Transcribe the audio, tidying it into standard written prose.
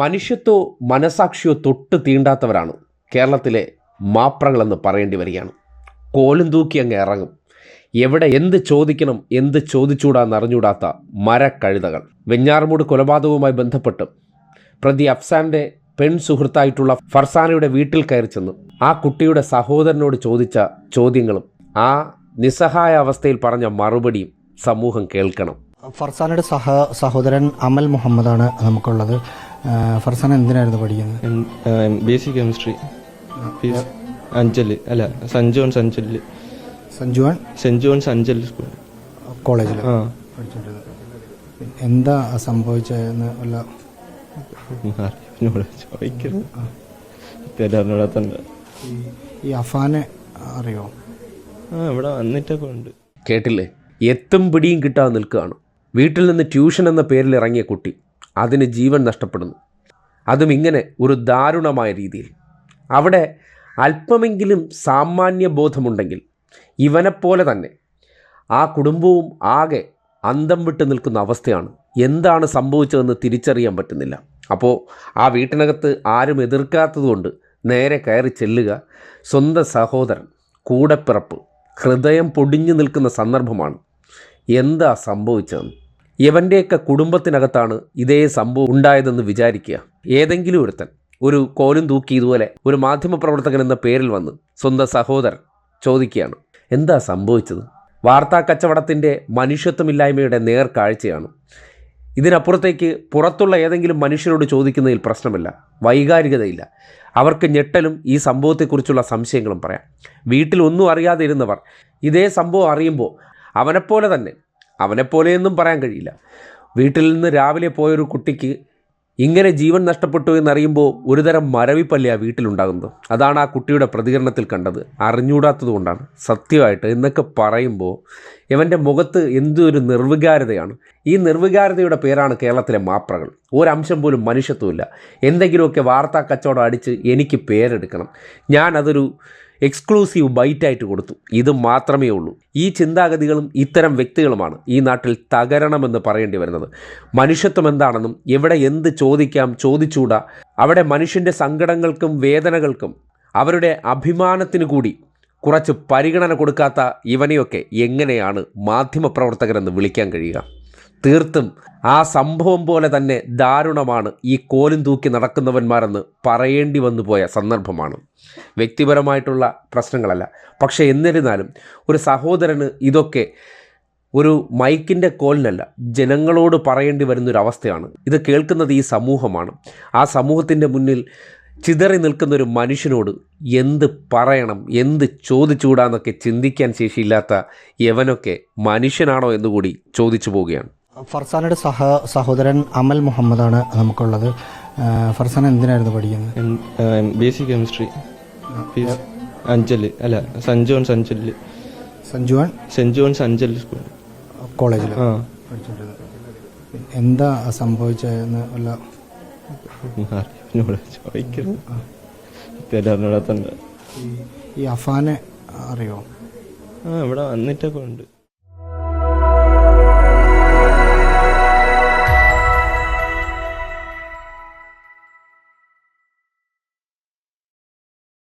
മനുഷ്യത്വോ മനസാക്ഷിയോ തൊട്ട് തീണ്ടാത്തവരാണ് കേരളത്തിലെ മാപ്രകളെന്ന് പറയേണ്ടി വരികയാണ്. കോലും തൂക്കി അങ്ങ് ഇറങ്ങും. എവിടെ എന്ത് ചോദിക്കണം, എന്ത് ചോദിച്ചൂടാന്നറിഞ്ഞൂടാത്ത മരക്കഴുതകൾ. വെഞ്ഞാറമൂട് കൊലപാതകവുമായി ബന്ധപ്പെട്ട് പ്രതി അഫ്സാൻ്റെ പെൺ സുഹൃത്തായിട്ടുള്ള ഫർസാനയുടെ വീട്ടിൽ കയറി ചെന്നു ആ കുട്ടിയുടെ സഹോദരനോട് ചോദിച്ച ചോദ്യങ്ങളും ആ നിസ്സഹായ അവസ്ഥയിൽ പറഞ്ഞ മറുപടിയും സമൂഹം കേൾക്കണം. ഫർസാനയുടെ സഹോദരൻ അമൽ മുഹമ്മദാണ് നമുക്കുള്ളത്. ഫർസാന എന്തിനായിരുന്നു പഠിക്കുന്നത്? Basic chemistry. അഞ്ചല് അല്ല Saint John's Anchal. Saint John's Anchal school കോളേജിൽ എന്താ സംഭവിച്ചതെന്ന് വല്ല ഈ അഫാനെ അറിയോ? ഇവിടെ വന്നിട്ടൊക്കെ ഉണ്ട്. കേട്ടില്ലേ? എത്തും പിടിയും കിട്ടാതെ നിൽക്കുകയാണ്. വീട്ടിൽ നിന്ന് ട്യൂഷൻ എന്ന പേരിൽ ഇറങ്ങിയ കുട്ടി അതിന് ജീവൻ നഷ്ടപ്പെടുന്നു. അതും ഇങ്ങനെ ഒരു ദാരുണമായ രീതിയിൽ. അവിടെ അല്പമെങ്കിലും സാമാന്യ ബോധമുണ്ടെങ്കിൽ ഇവനെപ്പോലെ തന്നെ ആ കുടുംബവും ആകെ അന്തം വിട്ട് നിൽക്കുന്ന അവസ്ഥയാണ്. എന്താണ് സംഭവിച്ചതെന്ന് തിരിച്ചറിയാൻ പറ്റുന്നില്ല. അപ്പോൾ ആ വീട്ടിനകത്ത് ആരും എതിർക്കാത്തതുകൊണ്ട് നേരെ കയറി ചെല്ലുക. സ്വന്തം സഹോദരൻ, കൂടെപ്പിറപ്പ്, ഹൃദയം പൊടിഞ്ഞു നിൽക്കുന്ന സന്ദർഭമാണ്. എന്താ സംഭവിച്ചതെന്ന്. ഇവൻ്റെയൊക്കെ കുടുംബത്തിനകത്താണ് ഇതേ സംഭവം ഉണ്ടായതെന്ന് വിചാരിക്കുക. ഏതെങ്കിലും ഒരുത്തൻ ഒരു കോലും തൂക്കി ഇതുപോലെ ഒരു മാധ്യമപ്രവർത്തകൻ എന്ന പേരിൽ വന്ന് സ്വന്തം സഹോദരൻ ചോദിക്കുകയാണ്, എന്താ സംഭവിച്ചത്? വാർത്താ കച്ചവടത്തിൻ്റെ മനുഷ്യത്വമില്ലായ്മയുടെ നേർക്കാഴ്ചയാണ്. ഇതിനപ്പുറത്തേക്ക് പുറത്തുള്ള ഏതെങ്കിലും മനുഷ്യരോട് ചോദിക്കുന്നതിൽ പ്രശ്നമില്ല, വൈകാരികതയില്ല. അവർക്ക് ഞെട്ടലും ഈ സംഭവത്തെക്കുറിച്ചുള്ള സംശയങ്ങളും പറയാം. വീട്ടിൽ ഒന്നും അറിയാതെ ഇരുന്നവർ ഇതേ സംഭവം അറിയുമ്പോൾ അവനെപ്പോലെയൊന്നും പറയാൻ കഴിയില്ല. വീട്ടിൽ നിന്ന് രാവിലെ പോയൊരു കുട്ടിക്ക് ഇങ്ങനെ ജീവൻ നഷ്ടപ്പെട്ടു എന്നറിയുമ്പോൾ ഒരുതരം മരവിപ്പല്ല വീട്ടിലുണ്ടാകുന്നത്. അതാണ് ആ കുട്ടിയുടെ പ്രതികരണത്തിൽ കണ്ടത്. അറിഞ്ഞൂടാത്തത് കൊണ്ടാണ് സത്യമായിട്ട് എന്നൊക്കെ പറയുമ്പോൾ ഇവൻ്റെ മുഖത്ത് എന്തൊരു നിർവികാരതയാണ്. ഈ നിർവികാരതയുടെ പേരാണ് കേരളത്തിലെ മാപ്രകൾ. ഒരംശം പോലും മനുഷ്യത്വമില്ല. എന്തെങ്കിലുമൊക്കെ വാർത്താ കച്ചവടം അടിച്ച് എനിക്ക് പേരെടുക്കണം, ഞാൻ അതൊരു എക്സ്ക്ലൂസീവ് ബൈറ്റായിട്ട് കൊടുത്തു, ഇത് മാത്രമേ ഉള്ളൂ. ഈ ചിന്താഗതികളും ഇത്തരം വ്യക്തികളുമാണ് ഈ നാട്ടിൽ തകരണമെന്ന് പറയേണ്ടി വരുന്നത്. മനുഷ്യത്വം എന്താണെന്നും എവിടെ എന്ത് ചോദിക്കാം, ചോദിച്ചൂടാ, അവിടെ മനുഷ്യൻ്റെ സങ്കടങ്ങൾക്കും വേദനകൾക്കും അവരുടെ അഭിമാനത്തിന് കൂടി കുറച്ച് പരിഗണന കൊടുക്കാത്ത ഇവനെയൊക്കെ എങ്ങനെയാണ് മാധ്യമപ്രവർത്തകരെന്ന് വിളിക്കാൻ കഴിയുക? തീർത്തും ആ സംഭവം പോലെ തന്നെ ദാരുണമാണ് ഈ കോലും തൂക്കി നടക്കുന്നവന്മാരെന്ന് പറയേണ്ടി വന്നു പോയ സന്ദർഭമാണ്. വ്യക്തിപരമായിട്ടുള്ള പ്രശ്നങ്ങളല്ല, പക്ഷേ എന്നിരുന്നാലും ഒരു സഹോദരന് ഇതൊക്കെ ഒരു മൈക്കിൻ്റെ കോലിനല്ല, ജനങ്ങളോട് പറയേണ്ടി വരുന്നൊരവസ്ഥയാണ്. ഇത് കേൾക്കുന്നത് ഈ സമൂഹമാണ്. ആ സമൂഹത്തിൻ്റെ മുന്നിൽ ചിതറി നിൽക്കുന്നൊരു മനുഷ്യനോട് എന്ത് പറയണം, എന്ത് ചോദിച്ചുകൂടാന്നൊക്കെ ചിന്തിക്കാൻ ശേഷിയില്ലാത്ത യവനൊക്കെ മനുഷ്യനാണോ എന്നുകൂടി ചോദിച്ചു പോവുകയാണ്. ഫർസാനയുടെ സഹോദരൻ അമൽ മുഹമ്മദാണ് നമുക്കുള്ളത്. ഫർസാന എന്തിനായിരുന്നു പഠിക്കുന്നത്? Basic chemistry. അഞ്ചല് അല്ല Saint John's Anchal. Saint John's Anchal school കോളേജിൽ എന്താ സംഭവിച്ചതെന്ന് വല്ല ഈ അഫാനെ അറിയോ? ഇവിടെ വന്നിട്ടൊക്കെ ഉണ്ട്.